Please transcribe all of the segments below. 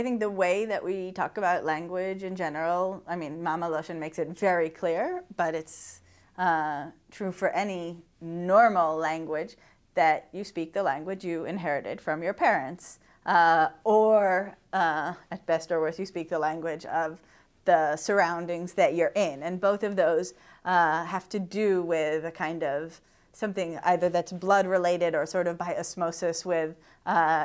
I think the way that we talk about language in general, I mean, Mama Loshen makes it very clear, but it's true for any normal language, that you speak the language you inherited from your parents. Or at best or worst, you speak the language of the surroundings that you're in. And both of those have to do with a kind of something either that's blood related or sort of by osmosis with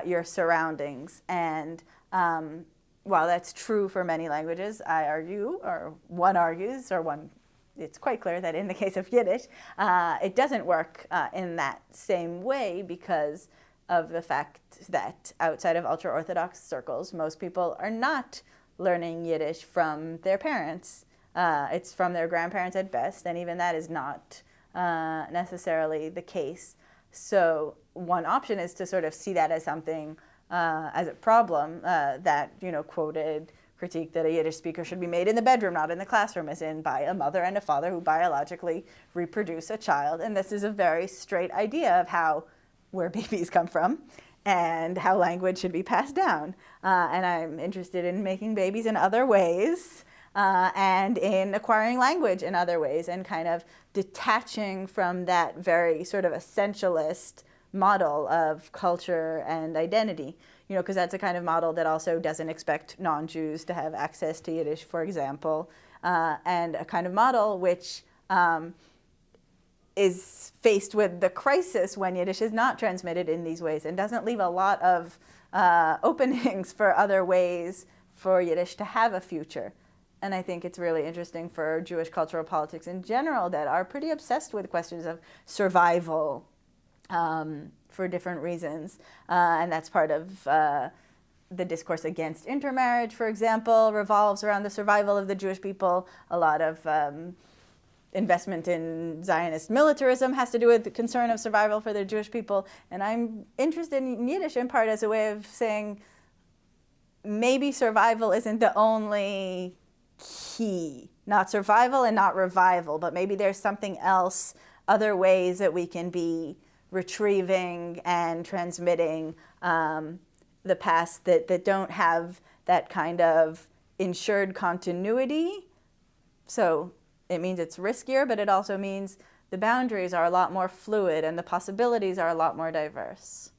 your surroundings. And while that's true for many languages, I argue, or one argues, or one, it's quite clear that in the case of Yiddish, it doesn't work in that same way because of the fact that outside of ultra-Orthodox circles, most people are not learning Yiddish from their parents. It's from their grandparents at best, and even that is not necessarily the case. So one option is to sort of see that as something, as a problem that, quoted critique that a Yiddish speaker should be made in the bedroom, not in the classroom, as in by a mother and a father who biologically reproduce a child. And this is a very straight idea of where babies come from and how language should be passed down. And I'm interested in making babies in other ways and in acquiring language in other ways, and kind of detaching from that very sort of essentialist model of culture and identity, because that's a kind of model that also doesn't expect non-Jews to have access to Yiddish, for example, and a kind of model which is faced with the crisis when Yiddish is not transmitted in these ways and doesn't leave a lot of openings for other ways for Yiddish to have a future. And I think it's really interesting for Jewish cultural politics in general that are pretty obsessed with questions of survival for different reasons. And that's part of the discourse against intermarriage, for example, revolves around the survival of the Jewish people. A lot of investment in Zionist militarism has to do with the concern of survival for the Jewish people. And I'm interested in Yiddish in part as a way of saying maybe survival isn't the only key. Not survival and not revival, but maybe there's something else, other ways that we can be retrieving and transmitting the past that don't have that kind of ensured continuity. So it means it's riskier, but it also means the boundaries are a lot more fluid and the possibilities are a lot more diverse.